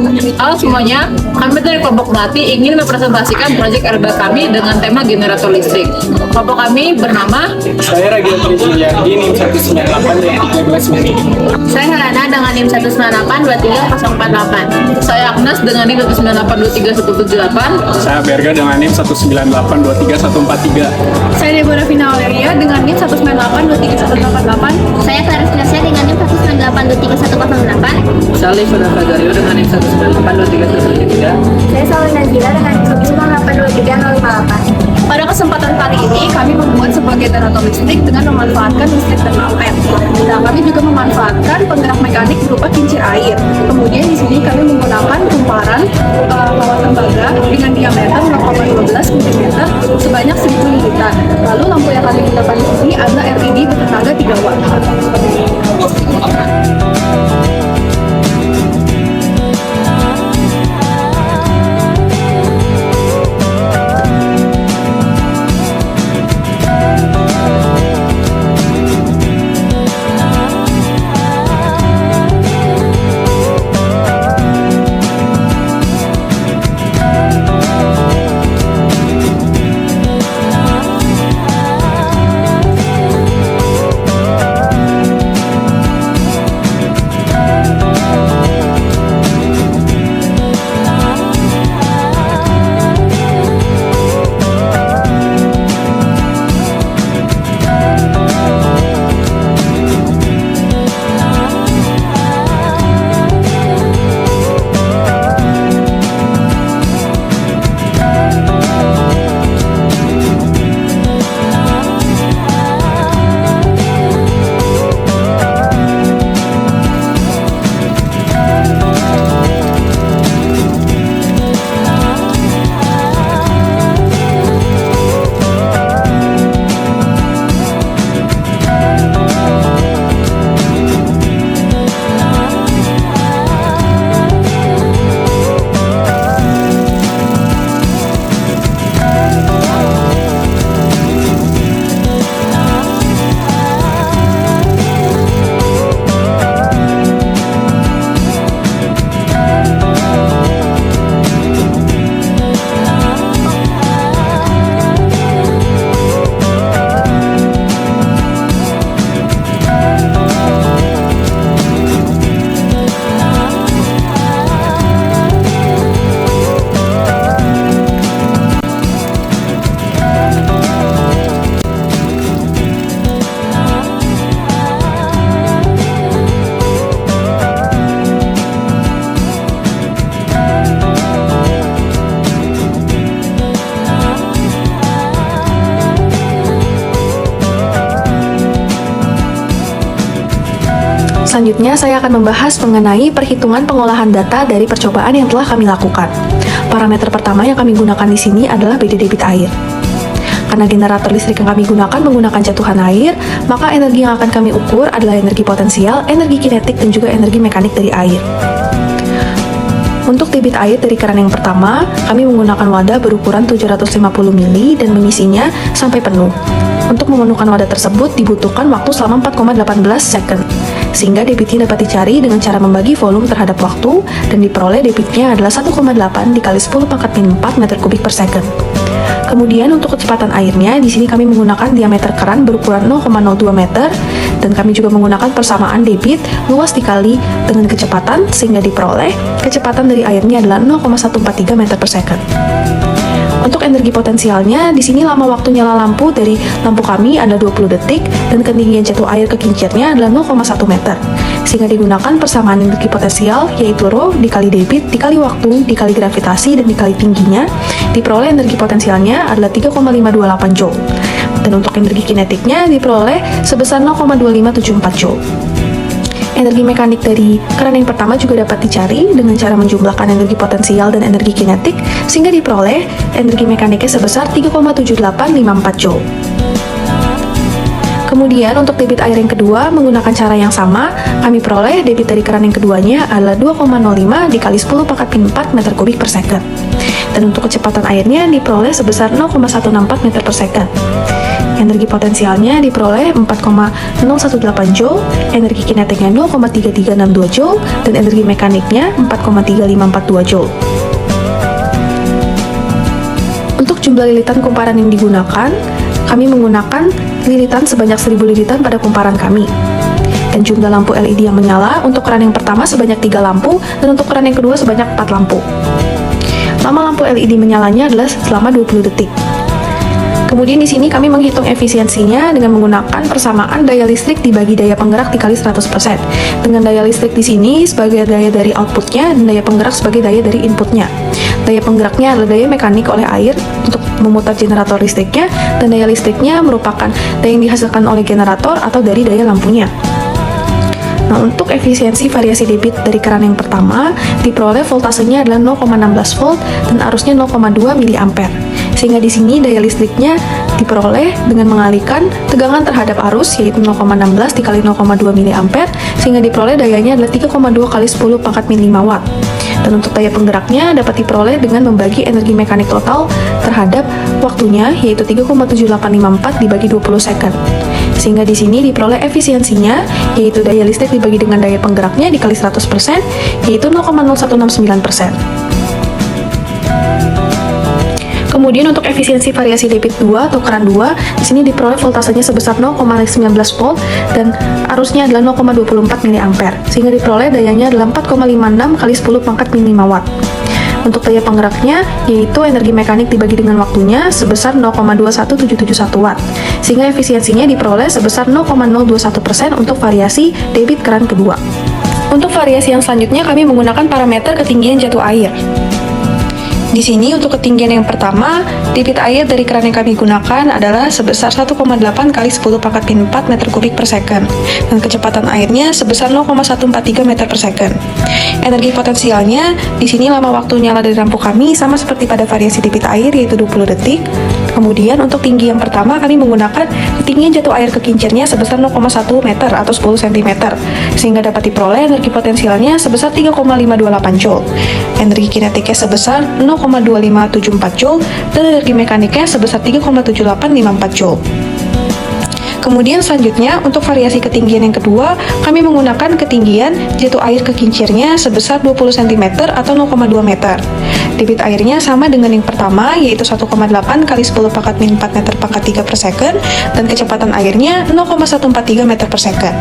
Halo semuanya, kami dari kelompok Melati ingin mempresentasikan proyek RBA kami dengan tema generator listrik. Kelompok kami bernama Saya Ragil Trisuyardi, NIM 198 Mini. Saya Helena dengan NIM 198234048. saya Agnes dengan NIM 198231178. Saya Berga dengan NIM 198231143. Saya Deborah Vina Aurelia dengan NIM 198231188. Saya Claris Gracia dengan NIM 198231108. Saya Livia Fagario dengan NIM 198231173. Saya Salih Nazila dengan NIM 198233058. Pada kesempatan kali ini kami membuat sebuah generator listrik dengan memanfaatkan listrik dan magnet. Nah, kami juga memanfaatkan penggerak mekanik berupa kincir air. Kemudian di sini kami menggunakan kumparan kawat tembaga dengan diameter 0,12 cm sebanyak 1000 liter. Lalu lampu yang kami gunakan di sini adalah LED bertenaga 3 watt. Selanjutnya, saya akan membahas mengenai perhitungan pengolahan data dari percobaan yang telah kami lakukan. Parameter pertama yang kami gunakan di sini adalah BD debit air. Karena generator listrik yang kami gunakan menggunakan jatuhan air, maka energi yang akan kami ukur adalah energi potensial, energi kinetik, dan juga energi mekanik dari air. Untuk debit air dari keran yang pertama, kami menggunakan wadah berukuran 750 ml dan mengisinya sampai penuh. Untuk memenuhkan wadah tersebut dibutuhkan waktu selama 4,18 second, sehingga debitnya dapat dicari dengan cara membagi volume terhadap waktu, dan diperoleh debitnya adalah 1,8 dikali 10 pangkat min 4 meter kubik per second. Kemudian untuk kecepatan airnya, di sini kami menggunakan diameter keran berukuran 0,02 meter, dan kami juga menggunakan persamaan debit luas dikali dengan kecepatan, sehingga diperoleh kecepatan dari airnya adalah 0,143 meter per second. Untuk energi potensialnya, di sini lama waktu nyala lampu dari lampu kami adalah 20 detik dan ketinggian jatuh air ke kincirnya adalah 0,1 meter. Sehingga digunakan persamaan energi potensial yaitu Rho dikali debit dikali waktu dikali gravitasi dan dikali tingginya, diperoleh energi potensialnya adalah 3,528 Joule. Dan untuk energi kinetiknya diperoleh sebesar 0,2574 Joule. Energi mekanik dari keran yang pertama juga dapat dicari dengan cara menjumlahkan energi potensial dan energi kinetik, sehingga diperoleh energi mekaniknya sebesar 3,7854 Joule. Kemudian untuk debit air yang kedua menggunakan cara yang sama, kami peroleh debit dari keran yang keduanya adalah 2,05 dikali 10 pangkat min 4 meter kubik per second. Dan untuk kecepatan airnya diperoleh sebesar 0,164 meter per second. energi potensialnya diperoleh 4,018 Joule, energi kinetiknya 0,3362 Joule, dan energi mekaniknya 4,3542 Joule. Untuk jumlah lilitan kumparan yang digunakan, kami menggunakan lilitan sebanyak 1000 lilitan pada kumparan kami. Dan jumlah lampu LED yang menyala untuk keran yang pertama sebanyak 3 lampu, dan untuk keran yang kedua sebanyak 4 lampu. Lama lampu LED menyalanya adalah selama 20 detik. Kemudian di sini kami menghitung efisiensinya dengan menggunakan persamaan daya listrik dibagi daya penggerak dikali 100%. Dengan daya listrik di sini sebagai daya dari outputnya dan daya penggerak sebagai daya dari inputnya. Daya penggeraknya adalah daya mekanik oleh air untuk memutar generator listriknya, dan daya listriknya merupakan daya yang dihasilkan oleh generator atau dari daya lampunya. Nah, untuk efisiensi variasi debit dari keran yang pertama, diperoleh voltasenya adalah 0,16 volt dan arusnya 0,2 mA. Sehingga di sini daya listriknya diperoleh dengan mengalihkan tegangan terhadap arus, yaitu 0,16 dikali 0,2 mA, sehingga diperoleh dayanya adalah 3,2 kali 10 pangkat miliwatt. Dan untuk daya penggeraknya dapat diperoleh dengan membagi energi mekanik total terhadap waktunya, yaitu 3,7854 dibagi 20 second. Sehingga di sini diperoleh efisiensinya, yaitu daya listrik dibagi dengan daya penggeraknya dikali 100%, yaitu 0,0169%. Kemudian untuk efisiensi variasi debit 2 atau keran 2, di sini diperoleh voltasenya sebesar 0,19 volt dan arusnya adalah 0,24 mA, sehingga diperoleh dayanya adalah 4,56 kali 10 pangkat miliwatt. Untuk daya penggeraknya, yaitu energi mekanik dibagi dengan waktunya sebesar 0,21771 watt, sehingga efisiensinya diperoleh sebesar 0,021% untuk variasi debit keran kedua. Untuk variasi yang selanjutnya, kami menggunakan parameter ketinggian jatuh air. Di sini untuk ketinggian yang pertama, debit air dari keran yang kami gunakan adalah sebesar 1,8 kali 10 pangkat min 4 meter kubik per second, dan kecepatan airnya sebesar 0,143 meter per second. Energi potensialnya, di sini lama waktu nyala dari lampu kami sama seperti pada variasi debit air, yaitu 20 detik. Kemudian untuk tinggi yang pertama, kami menggunakan ketinggian jatuh air ke kincirnya sebesar 0,1 meter atau 10 cm, sehingga dapat diperoleh energi potensialnya sebesar 3,528 Joule. Energi kinetiknya sebesar 0,2574 Joule, dan energi mekaniknya sebesar 3,7854 Joule. Kemudian selanjutnya, untuk variasi ketinggian yang kedua, kami menggunakan ketinggian jatuh air ke kincirnya sebesar 20 cm atau 0,2 meter. Debit airnya sama dengan yang pertama, yaitu 1,8 kali 10 pangkat min 4 meter pangkat 3 per second, dan kecepatan airnya 0,143 meter per second.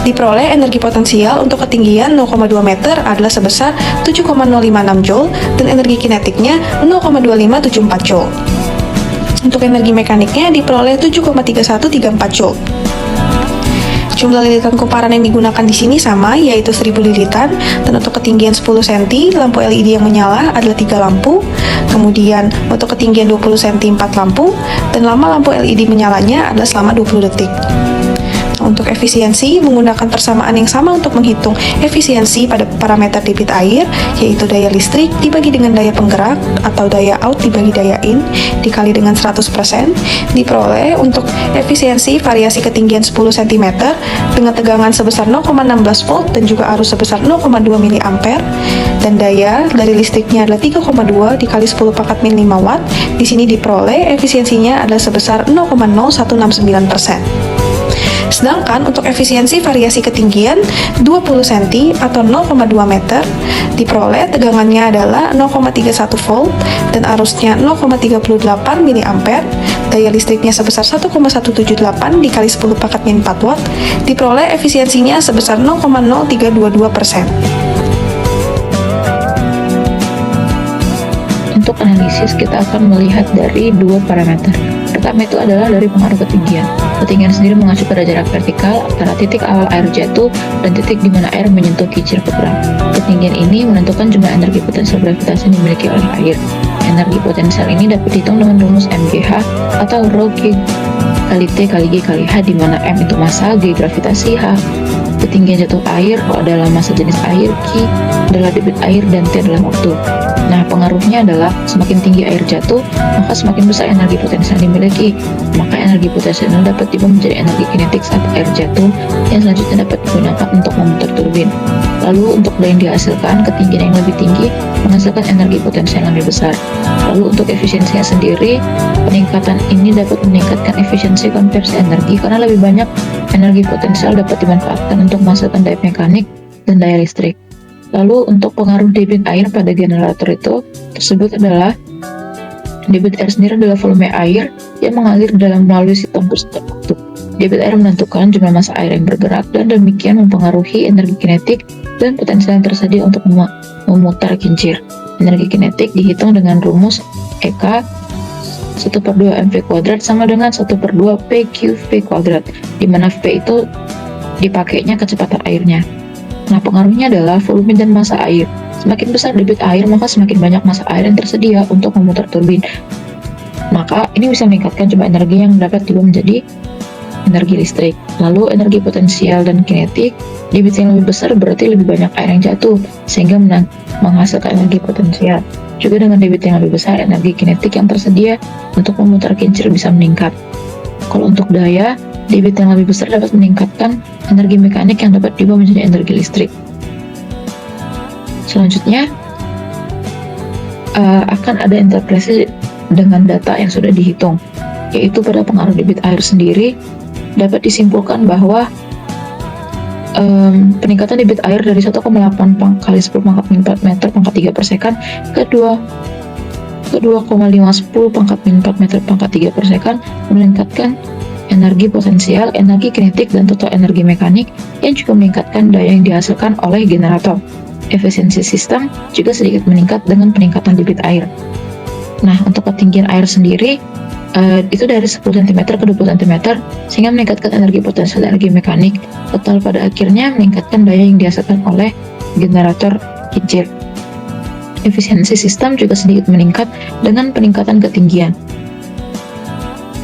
Diperoleh energi potensial untuk ketinggian 0,2 meter adalah sebesar 7,056 Joule, dan energi kinetiknya 0,2574 Joule. Untuk energi mekaniknya diperoleh 7,3134 Joule. Jumlah lilitan kumparan yang digunakan di sini sama, yaitu 1000 lilitan, dan untuk ketinggian 10 cm, lampu LED yang menyala adalah 3 lampu, kemudian untuk ketinggian 20 cm 4 lampu, dan lama lampu LED menyalanya adalah selama 20 detik. Untuk efisiensi, menggunakan persamaan yang sama untuk menghitung efisiensi pada parameter debit air, yaitu daya listrik dibagi dengan daya penggerak atau daya out dibagi daya in dikali dengan 100%, diperoleh untuk efisiensi variasi ketinggian 10 cm dengan tegangan sebesar 0,16 volt dan juga arus sebesar 0,2 mA, dan daya dari listriknya adalah 3,2 dikali 10 pangkat min 5 watt. Di sini diperoleh efisiensinya adalah sebesar 0,0169%. Sedangkan untuk efisiensi variasi ketinggian 20 cm atau 0,2 meter, diperoleh tegangannya adalah 0,31 volt dan arusnya 0,38 mA, daya listriknya sebesar 1,178 dikali 10 pangkat min 4 watt, diperoleh efisiensinya sebesar 0,0322%. Untuk analisis, kita akan melihat dari dua parameter. Pertama itu adalah dari pengaruh ketinggian. Ketinggian sendiri mengacu pada jarak vertikal antara titik awal air jatuh dan titik di mana air menyentuh kincir pegeram. Ketinggian ini menentukan jumlah energi potensial gravitasi yang dimiliki oleh air. Energi potensial ini dapat dihitung dengan rumus MGH atau rho G kali T kali G kali H, di mana M itu massa, G gravitasi, H ketinggian jatuh air, O adalah massa jenis air, Q adalah debit air, dan T adalah waktu. Nah, pengaruhnya adalah semakin tinggi air jatuh, maka semakin besar energi potensial yang dimiliki. Maka energi potensial dapat diubah menjadi energi kinetik saat air jatuh, yang selanjutnya dapat digunakan untuk memutar turbin. Lalu untuk daya yang dihasilkan, ketinggian yang lebih tinggi menghasilkan energi potensial yang lebih besar. Lalu untuk efisiensinya sendiri, peningkatan ini dapat meningkatkan efisiensi konversi energi karena lebih banyak energi potensial dapat dimanfaatkan untuk menghasilkan daya mekanik dan daya listrik. Lalu untuk pengaruh debit air pada generator tersebut adalah debit air sendiri adalah volume air yang mengalir melalui sistem terstruktur. Debit air menentukan jumlah massa air yang bergerak dan demikian mempengaruhi energi kinetik dan potensial yang tersedia untuk memutar kincir. Energi kinetik dihitung dengan rumus EK 1/2 mv² sama dengan 1/2 PQV², di mana V itu dipakainya kecepatan airnya. Nah, pengaruhnya adalah volume dan massa air. Semakin besar debit air, maka semakin banyak massa air yang tersedia untuk memutar turbin. Maka, ini bisa meningkatkan jumlah energi yang dapat diubah menjadi energi listrik. Lalu, energi potensial dan kinetik, debit yang lebih besar berarti lebih banyak air yang jatuh, sehingga menghasilkan energi potensial. Juga dengan debit yang lebih besar, energi kinetik yang tersedia untuk memutar kincir bisa meningkat. Kalau untuk daya, debit yang lebih besar dapat meningkatkan energi mekanik yang dapat diubah menjadi energi listrik. Selanjutnya, akan ada interpretasi dengan data yang sudah dihitung, yaitu pada pengaruh debit air sendiri dapat disimpulkan bahwa peningkatan debit air dari 1,8 kali 10 pangkat 4 meter pangkat 3 per sekon ke 2,510 pangkat 4 meter pangkat 3 per sekon meningkatkan energi potensial, energi kinetik, dan total energi mekanik yang juga meningkatkan daya yang dihasilkan oleh generator. Efisiensi sistem juga sedikit meningkat dengan peningkatan debit air. Nah, untuk ketinggian air sendiri, itu dari 10 cm ke 20 cm, sehingga meningkatkan energi potensial dan energi mekanik. Total pada akhirnya meningkatkan daya yang dihasilkan oleh generator kincir. Efisiensi sistem juga sedikit meningkat dengan peningkatan ketinggian.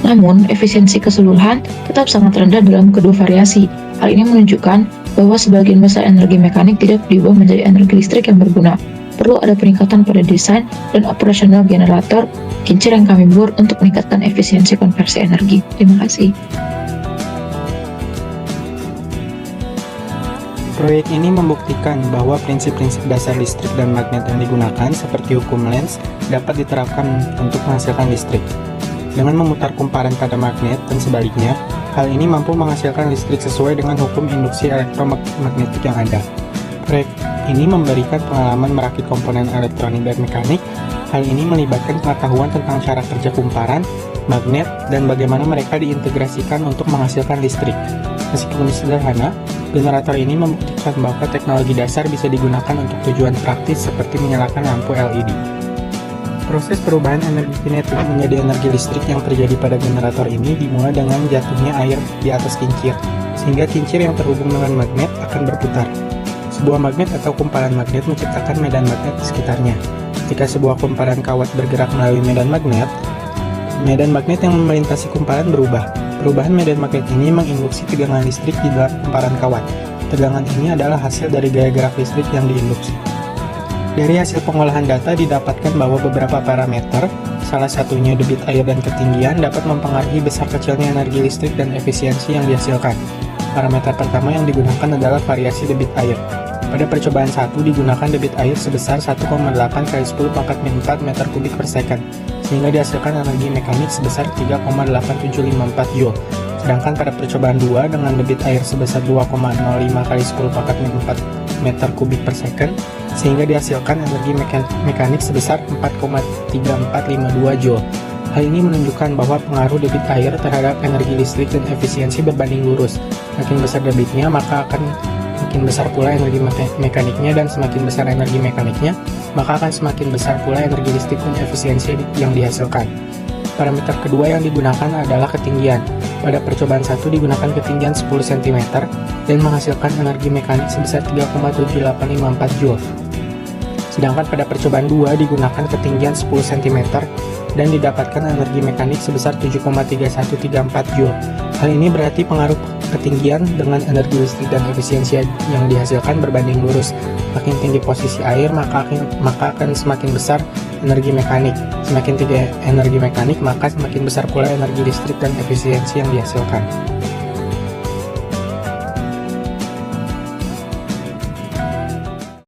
Namun, efisiensi keseluruhan tetap sangat rendah dalam kedua variasi. Hal ini menunjukkan bahwa sebagian besar energi mekanik tidak diubah menjadi energi listrik yang berguna. Perlu ada peningkatan pada desain dan operasional generator kincir yang kami buat untuk meningkatkan efisiensi konversi energi. Terima kasih. Proyek ini membuktikan bahwa prinsip-prinsip dasar listrik dan magnet yang digunakan seperti hukum Lenz dapat diterapkan untuk menghasilkan listrik. Dengan memutar kumparan pada magnet dan sebaliknya, hal ini mampu menghasilkan listrik sesuai dengan hukum induksi elektromagnetik yang ada. Proyek ini memberikan pengalaman merakit komponen elektronik dan mekanik. Hal ini melibatkan pengetahuan tentang cara kerja kumparan, magnet, dan bagaimana mereka diintegrasikan untuk menghasilkan listrik. Meskipun sederhana, generator ini membuktikan bahwa teknologi dasar bisa digunakan untuk tujuan praktis seperti menyalakan lampu LED. Proses perubahan energi kinetik menjadi energi listrik yang terjadi pada generator ini dimulai dengan jatuhnya air di atas kincir, sehingga kincir yang terhubung dengan magnet akan berputar. Sebuah magnet atau kumparan magnet menciptakan medan magnet di sekitarnya. Ketika sebuah kumparan kawat bergerak melalui medan magnet yang melintasi kumparan berubah. Perubahan medan magnet ini menginduksi tegangan listrik di dalam kumparan kawat. Tegangan ini adalah hasil dari gaya gerak listrik yang diinduksi. Dari hasil pengolahan data didapatkan bahwa beberapa parameter, salah satunya debit air dan ketinggian, dapat mempengaruhi besar kecilnya energi listrik dan efisiensi yang dihasilkan. Parameter pertama yang digunakan adalah variasi debit air. Pada percobaan 1 digunakan debit air sebesar 1,8 kali 10 pangkat 4 meter kubik per second, sehingga dihasilkan energi mekanik sebesar 3,8754 Joule. Sedangkan pada percobaan 2 dengan debit air sebesar 2,05 kali 10 pangkat 4 meter kubik per second, sehingga dihasilkan energi mekanik sebesar 4,3452 Joule. Hal ini menunjukkan bahwa pengaruh debit air terhadap energi listrik dan efisiensi berbanding lurus. Makin besar debitnya, maka akan makin besar pula energi mekaniknya, dan semakin besar energi mekaniknya, maka akan semakin besar pula energi listrik dan efisiensi yang dihasilkan. Parameter kedua yang digunakan adalah ketinggian. Pada percobaan 1 digunakan ketinggian 10 cm dan menghasilkan energi mekanik sebesar 3,7854 Joule. Sedangkan pada percobaan 2 digunakan ketinggian 10 cm dan didapatkan energi mekanik sebesar 7,3134 Joule. Hal ini berarti pengaruh ketinggian dengan energi listrik dan efisiensi yang dihasilkan berbanding lurus. Makin tinggi posisi air, maka akan semakin besar energi mekanik. Semakin tinggi energi mekanik, maka semakin besar pula energi listrik dan efisiensi yang dihasilkan.